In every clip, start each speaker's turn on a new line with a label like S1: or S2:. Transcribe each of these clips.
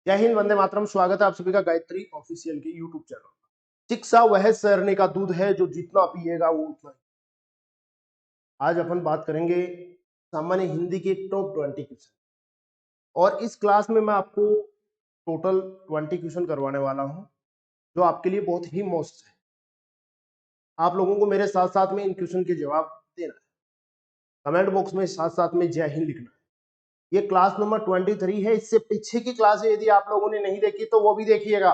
S1: जय हिंद, वंदे मातरम। स्वागत है आप सभी का गायत्री ऑफिशियल के यूट्यूब चैनल। शिक्षा वह शहरने का दूध है जो जितना पिएगा वो उतना ही। आज अपन बात करेंगे सामान्य हिंदी के टॉप 20 क्वेश्चन, और इस क्लास में मैं आपको टोटल 20 क्वेश्चन करवाने वाला हूं जो आपके लिए बहुत ही मस्त है। आप लोगों को मेरे साथ साथ में इन क्वेश्चन के जवाब देना है, कमेंट बॉक्स में साथ साथ में जय हिंद लिखना है। ये क्लास नंबर 23 है। इससे पीछे की क्लास है, यदि आप लोगों ने नहीं देखी तो वो भी देखिएगा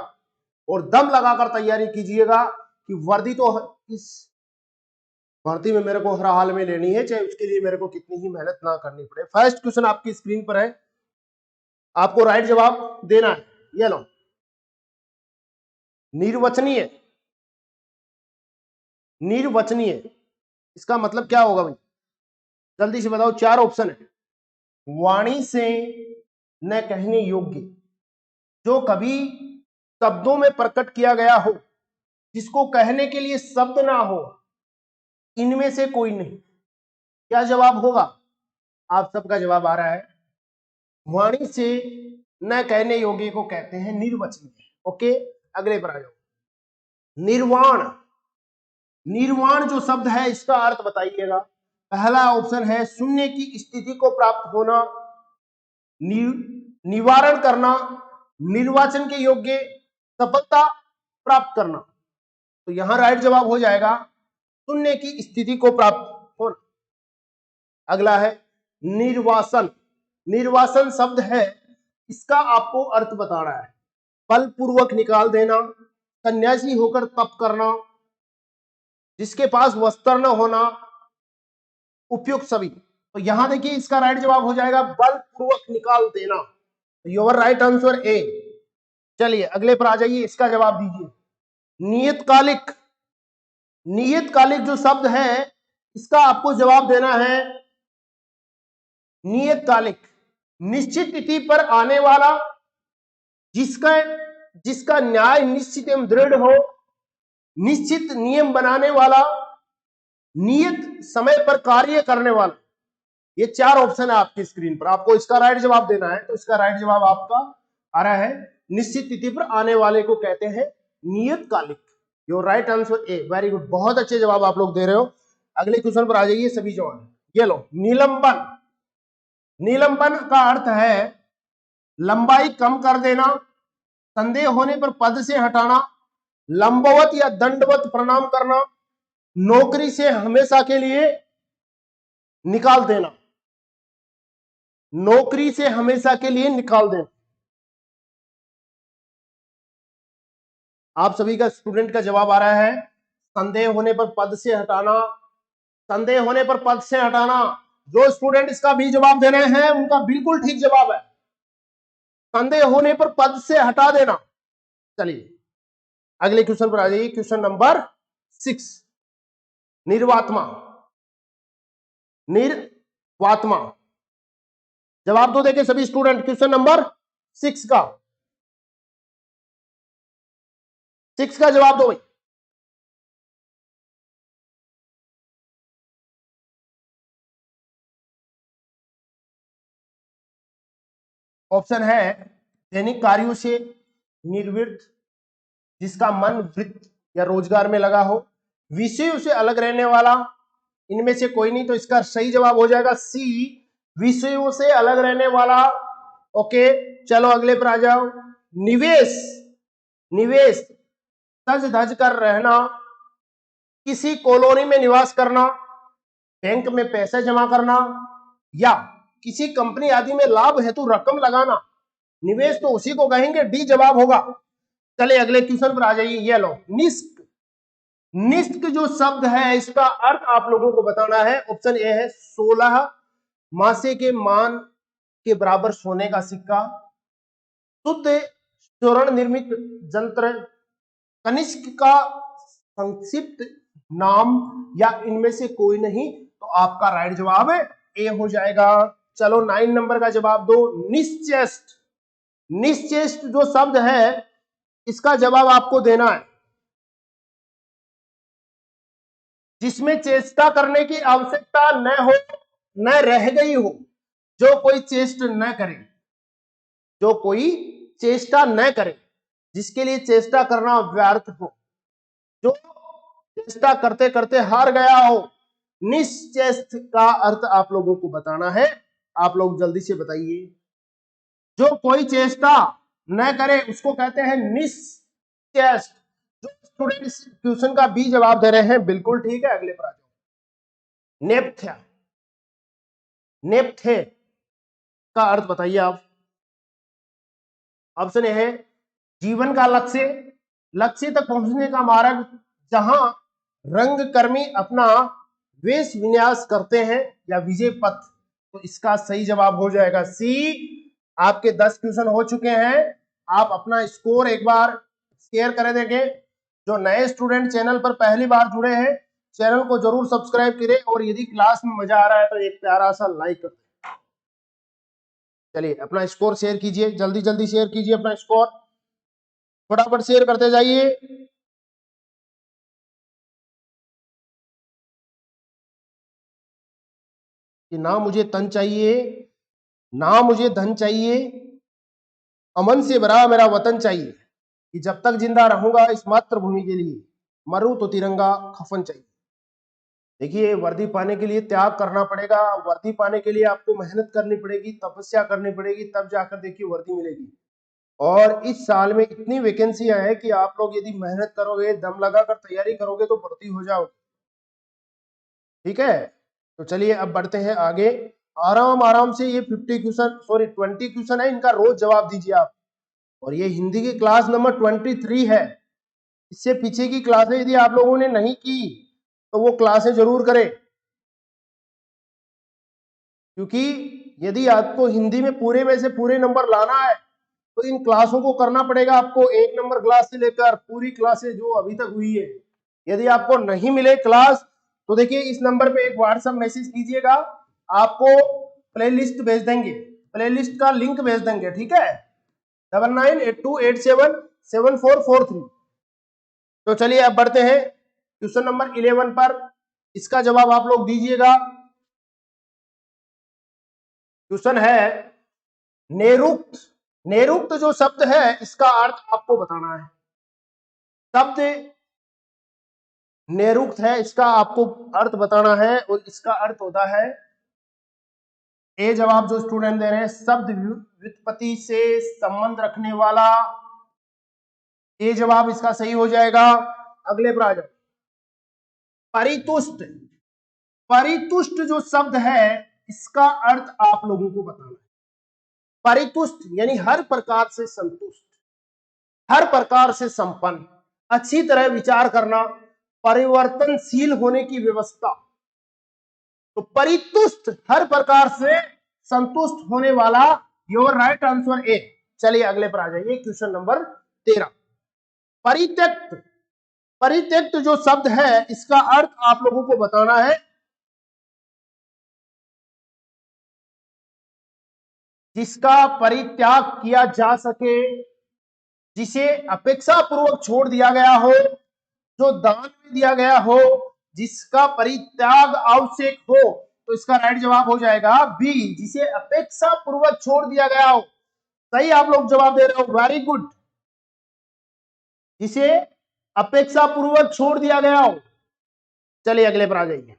S1: और दम लगाकर तैयारी कीजिएगा कि वर्दी तो इस भर्ती में मेरे को हर हाल में लेनी है, चाहे उसके लिए मेरे को कितनी ही मेहनत ना करनी पड़े। फर्स्ट क्वेश्चन आपकी स्क्रीन पर है, आपको राइट जवाब देना है। ये लो, निर्वचनीय। निर्वचनीय इसका मतलब क्या होगा भाई, जल्दी से बताओ। 4 ऑप्शन है। वाणी से न कहने योग्य, जो कभी शब्दों में प्रकट किया गया हो, जिसको कहने के लिए शब्द ना हो, इनमें से कोई नहीं। क्या जवाब होगा? आप सबका जवाब आ रहा है, वाणी से न कहने योग्य को कहते हैं निर्वचनीय। ओके, अगले पर आ जाओ। निर्वाण। निर्वाण जो शब्द है इसका अर्थ बताइएगा। पहला ऑप्शन है शून्य की स्थिति को प्राप्त होना, निवारण करना, निर्वाचन के योग्य, सफलता प्राप्त करना। तो यहां राइट जवाब हो जाएगा शून्य की स्थिति को प्राप्त होना। अगला है निर्वासन। निर्वासन शब्द है, इसका आपको अर्थ बताना है। बलपूर्वक निकाल देना, सन्यासी होकर तप करना, जिसके पास वस्त्र न होना, उपयुक्त सभी। तो यहां देखिए इसका राइट जवाब हो जाएगा बलपूर्वक निकाल देना। योर राइट आंसर ए। चलिए अगले पर आ जाइए, इसका जवाब दीजिए। नियतकालिक। नियतकालिक जो शब्द है इसका आपको जवाब देना है नियतकालिक, निश्चित तिथि पर आने वाला, जिसका जिसका न्याय निश्चित एवं दृढ़ हो, निश्चित नियम बनाने वाला, नियत समय पर कार्य करने वाला। ये 4 ऑप्शन है आपकी स्क्रीन पर, आपको इसका राइट जवाब देना है। तो इसका राइट जवाब आपका आ रहा है निश्चित तिथि पर आने वाले को कहते हैं नियतकालिक। Your right answer A. Very good, बहुत अच्छे जवाब आप लोग दे रहे हो। अगले क्वेश्चन पर आ जाइए सभी जवान। ये लो, निलंबन। निलंबन का अर्थ है लंबाई कम कर देना, संदेह होने पर पद से हटाना, लंबवत या दंडवत प्रणाम करना, नौकरी से हमेशा के लिए निकाल देना। नौकरी से हमेशा के लिए निकाल देना। आप सभी का स्टूडेंट का जवाब आ रहा है संदेह होने पर पद से हटाना। संदेह होने पर पद से हटाना। जो स्टूडेंट इसका भी जवाब दे रहे हैं उनका बिल्कुल ठीक जवाब है, संदेह होने पर पद से हटा देना। चलिए अगले क्वेश्चन पर आ जाइए। Question number 6, निर्वात्मा। निर्वात्मा जवाब दो देखे सभी स्टूडेंट। क्वेश्चन नंबर 6 का 6 का जवाब दो भाई। ऑप्शन है दैनिक कार्यों से निर्वृत्त, जिसका मन वृत्त या रोजगार में लगा हो, विषयों से अलग रहने वाला, इनमें से कोई नहीं। तो इसका सही जवाब हो जाएगा सी, विषयों से अलग रहने वाला। ओके, चलो अगले पर आ जाओ। निवेश। निवेश सज धज कर रहना, किसी कॉलोनी में निवास करना, बैंक में पैसे जमा करना, या किसी कंपनी आदि में लाभ हेतु रकम लगाना। निवेश तो उसी को कहेंगे, डी जवाब होगा। चले अगले क्वेश्चन पर आ जाइए। ये लो, निष्क। निष्क जो शब्द है इसका अर्थ आप लोगों को बताना है। ऑप्शन ए है 16 मासे के मान के बराबर सोने का सिक्का, शुद्ध स्वर्ण निर्मित जंत्र, कनिष्क का संक्षिप्त नाम, या इनमें से कोई नहीं। तो आपका राइट जवाब है ए हो जाएगा। चलो 9 नंबर का जवाब दो, निश्चेष्ट। निश्चेष्ट जो शब्द है इसका जवाब आपको देना है, जिसमें चेष्टा करने की आवश्यकता न हो, न रह गई हो। जो कोई चेष्ट न करे, जो कोई चेष्टा न करे, जिसके लिए चेष्टा करना व्यर्थ हो, जो चेष्टा करते करते हार गया हो। निश्चेष्ट का अर्थ आप लोगों को बताना है, आप लोग जल्दी से बताइए। जो कोई चेष्टा न करे उसको कहते हैं निश्चेष्ट। जो स्टूडेंट इस क्वेश्चन का बी जवाब दे रहे हैं बिल्कुल ठीक है। अगले पर आ जाओ। नेपथ्या, नेपथे का अर्थ बताइए आप। ऑप्शन ए है जीवन का लक्ष्य, लक्ष्य तक पहुंचने का मार्ग, जहां रंगकर्मी अपना वेश विन्यास करते हैं, या विजय पथ। तो इसका सही जवाब हो जाएगा सी। आपके 10 क्वेश्चन हो चुके हैं। आप अपना स्कोर एक बार शेयर कर देंगे। जो नए स्टूडेंट चैनल पर पहली बार जुड़े हैं, चैनल को जरूर सब्सक्राइब करें, और यदि क्लास में मजा आ रहा है तो एक प्यारा सा लाइक कर दें। चलिए अपना स्कोर शेयर कीजिए, जल्दी जल्दी शेयर कीजिए अपना स्कोर, फटाफट शेयर करते जाइए। कि ना मुझे तन चाहिए, ना मुझे धन चाहिए, अमन से भरा मेरा वतन चाहिए, कि जब तक जिंदा रहूंगा इस मातृभूमि के लिए, मरूं तो तिरंगा खफन चाहिए। देखिए, वर्दी पाने के लिए त्याग करना पड़ेगा, वर्दी पाने के लिए आपको मेहनत करनी पड़ेगी, तपस्या करनी पड़ेगी, तब जाकर देखिए वर्दी मिलेगी। और इस साल में इतनी वैकेंसियां हैं कि आप लोग यदि मेहनत करोगे, दम लगाकर तैयारी करोगे तो भर्ती हो जाओगे। ठीक है, तो चलिए अब बढ़ते हैं आगे। आराम आराम से ये 20 क्वेश्चन है, इनका रोज जवाब दीजिए आप। और ये हिंदी की क्लास नंबर 23 है। इससे पीछे की क्लासें यदि आप लोगों ने नहीं की तो वो क्लासें जरूर करें, क्योंकि यदि आपको हिंदी में पूरे में से पूरे नंबर लाना है तो इन क्लासों को करना पड़ेगा आपको। 1 नंबर क्लास से लेकर पूरी क्लासें जो अभी तक हुई है। यदि आपको नहीं मिले क्लास तो देखिए इस नंबर पे एक व्हाट्सएप मैसेज कीजिएगा, आपको प्लेलिस्ट भेज देंगे, प्लेलिस्ट का लिंक भेज देंगे। ठीक है, 9982877443। तो चलिए अब बढ़ते हैं क्वेश्चन नंबर 11 पर। इसका जवाब आप लोग दीजिएगा। क्वेश्चन है नेरुक्त। नेरुक्त जो शब्द है इसका अर्थ आपको बताना है। शब्द नेरुक्त है, इसका आपको अर्थ बताना है, और इसका अर्थ होता है, ए जवाब जो स्टूडेंट दे रहे हैं, शब्द व्युत्पत्ति से संबंध रखने वाला। ए जवाब इसका सही हो जाएगा। अगले पर आ जाओ। परितुष्ट, परितुष्ट जो शब्द है इसका अर्थ आप लोगों को बताना है। परितुष्ट यानी हर प्रकार से संतुष्ट, हर प्रकार से संपन्न, अच्छी तरह विचार करना, परिवर्तनशील होने की व्यवस्था। तो परितुष्ट हर प्रकार से संतुष्ट होने वाला, योर राइट आंसर ए। चलिए अगले पर आ जाइए, क्वेश्चन नंबर 13। परित्यक्त, परित्यक्त जो शब्द है इसका अर्थ आप लोगों को बताना है। जिसका परित्याग किया जा सके, जिसे अपेक्षा पूर्वक छोड़ दिया गया हो, जो दान में दिया गया हो, जिसका परित्याग आवश्यक हो। तो इसका राइट जवाब हो जाएगा बी, जिसे अपेक्षा पूर्वक छोड़ दिया गया हो। सही आप लोग जवाब दे रहे हो, वेरी गुड। जिसे अपेक्षा पूर्वक छोड़ दिया गया हो। चलिए अगले पर आ जाइए।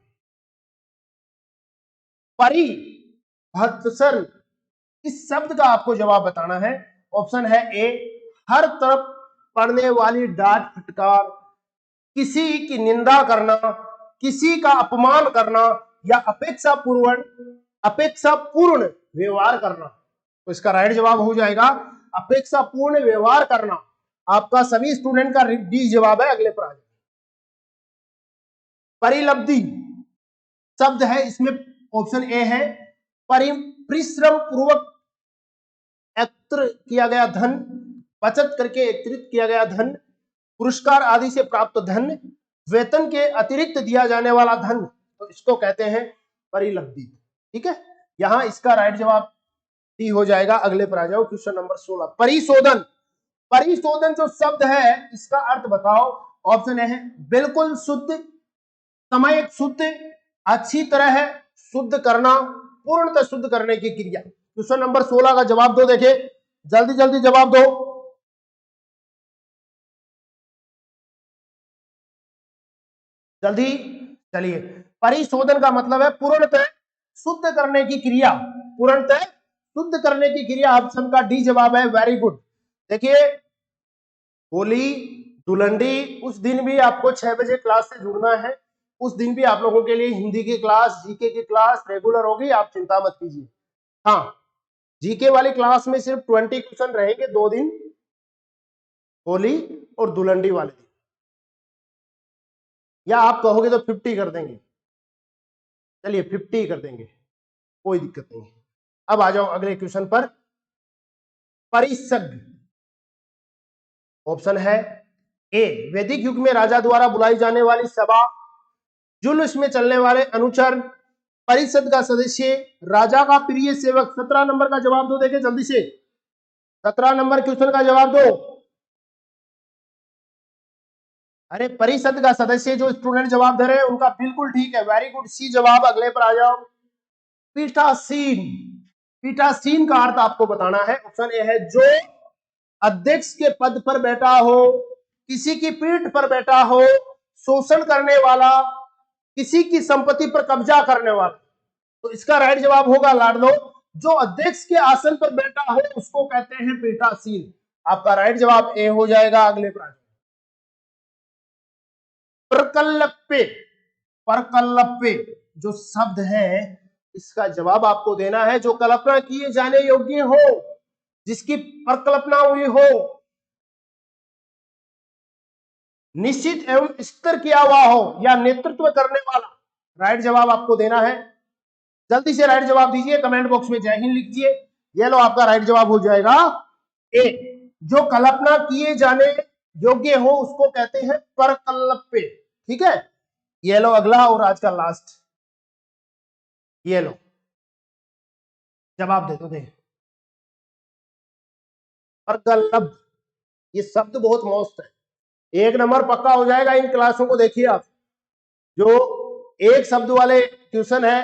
S1: परिभत्सन, इस शब्द का आपको जवाब बताना है। ऑप्शन है ए, हर तरफ पड़ने वाली डांट फटकार, किसी की निंदा करना, किसी का अपमान करना, या अपेक्षा पूर्ण व्यवहार करना। तो इसका राइट जवाब हो जाएगा अपेक्षा पूर्ण व्यवहार करना। आपका सभी स्टूडेंट का डी जवाब है। अगले पर आ जाए। परिलब्धि शब्द है, इसमें ऑप्शन ए है परिश्रम पूर्वक एकत्र किया गया धन, बचत करके एकत्रित किया गया धन, पुरस्कार आदि से प्राप्त धन, वेतन के अतिरिक्त दिया जाने वाला धन। तो इसको कहते हैं परिलब्धि। ठीक है, यहां इसका राइट जवाब डी हो जाएगा। अगले पर आ जाओ, क्वेश्चन नंबर 16। परिशोधन, परिशोधन जो शब्द है इसका अर्थ बताओ। ऑप्शन ए है बिल्कुल शुद्ध, समय शुद्ध, अच्छी तरह है, शुद्ध करना, पूर्णतः शुद्ध करने की क्रिया। क्वेश्चन नंबर 16 का जवाब दो। देखे जल्दी जल्दी जवाब दो। जल्दी। चलिए, परिशोधन का मतलब है पूर्णतः शुद्ध करने की क्रिया। पूर्णतः शुद्ध करने की क्रिया। ऑप्शन का डी जवाब है। Very good. देखिए, होली, धुलंडी, उस दिन भी आपको 6 बजे क्लास से जुड़ना है। उस दिन भी आप लोगों के लिए हिंदी की क्लास, जीके की क्लास रेगुलर होगी, आप चिंता मत कीजिए। हाँ, जीके वाली क्लास में सिर्फ 20 क्वेश्चन रहेंगे 2 दिन, होली और धुलंडी वाले दिन, या आप कहोगे तो 50 कर देंगे। चलिए 50 कर देंगे, कोई दिक्कत नहीं। अब आ जाओ अगले क्वेश्चन पर। परिसग। ऑप्शन है ए, वैदिक युग में राजा द्वारा बुलाई जाने वाली सभा, जुलूस में चलने वाले अनुचर, परिषद का सदस्य, राजा का प्रिय सेवक। 17 नंबर का जवाब दो, देखे जल्दी से। 17 नंबर क्वेश्चन का जवाब दो। अरे, परिषद का सदस्य, जो स्टूडेंट जवाब दे रहे हैं उनका बिल्कुल ठीक है, वेरी गुड, सी जवाब। अगले पर आ जाओ। पीठासीन। पीठासीन का अर्थ आपको बताना है। ऑप्शन ए है, जो अध्यक्ष के पद पर बैठा हो, किसी की पीठ पर बैठा हो, शोषण करने वाला, किसी की संपत्ति पर कब्जा करने वाला। तो इसका राइट जवाब होगा लाडलो, जो अध्यक्ष के आसन पर बैठा हो उसको कहते हैं पीठासीन। आपका राइट जवाब ए हो जाएगा। अगले प्रश्न। प्रकल्पे। प्रकल्पे जो शब्द है, इसका जवाब आपको देना है। जो कल्पना किए जाने योग्य हो, जिसकी प्रकल्पना हुई हो, निश्चित एवं स्थिर किया हुआ हो, या नेतृत्व करने वाला। राइट जवाब आपको देना है। जल्दी से राइट जवाब दीजिए, कमेंट बॉक्स में जय हिंद लिखिए। ये लो, आपका राइट जवाब हो जाएगा ए, जो कल्पना किए जाने योग्य हो उसको कहते हैं प्रकल्पे। ठीक है, ये लो अगला और आज का लास्ट। ये लो, जवाब दे दो। दे प्रकल्प, ये शब्द बहुत मस्त है। 1 नंबर पक्का हो जाएगा इन क्लासों को। देखिए आप, जो एक शब्द वाले ट्यूशन है,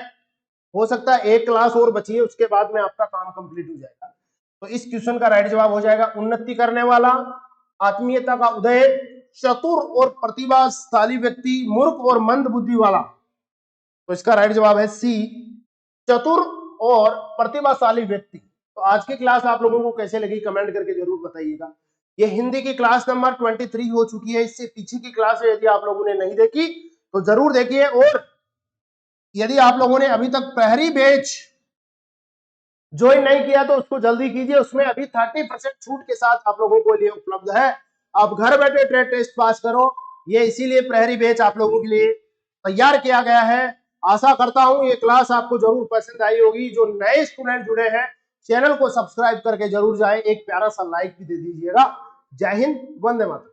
S1: हो सकता है एक क्लास और बची है, उसके बाद में आपका काम कंप्लीट हो जाएगा। तो इस क्वेश्चन का राइट जवाब हो जाएगा उन्नति करने वाला, आत्मीयता का उदय, चतुर और प्रतिभाशाली व्यक्ति, मूर्ख और मंद बुद्धि वाला। तो इसका राइट जवाब है सी, चतुर और प्रतिभाशाली व्यक्ति। तो आज की क्लास आप लोगों को कैसे लगी कमेंट करके जरूर बताइएगा। ये हिंदी की क्लास नंबर 23 हो चुकी है। इससे पीछे की क्लास यदि आप लोगों ने नहीं देखी तो जरूर देखिए, और यदि आप लोगों ने अभी तक पहली बैच ज्वाइन नहीं किया तो उसको जल्दी कीजिए। उसमें अभी 30% छूट के साथ आप लोगों को लिए उपलब्ध है। आप घर बैठे ट्रेड टेस्ट पास करो। ये इसीलिए प्रहरी बैच आप लोगों के लिए तैयार किया गया है। आशा करता हूं ये क्लास आपको जरूर पसंद आई होगी। जो नए स्टूडेंट जुड़े हैं, चैनल को सब्सक्राइब करके जरूर जाए, एक प्यारा सा लाइक भी दे दीजिएगा। जय हिंद, वंदे मातरम।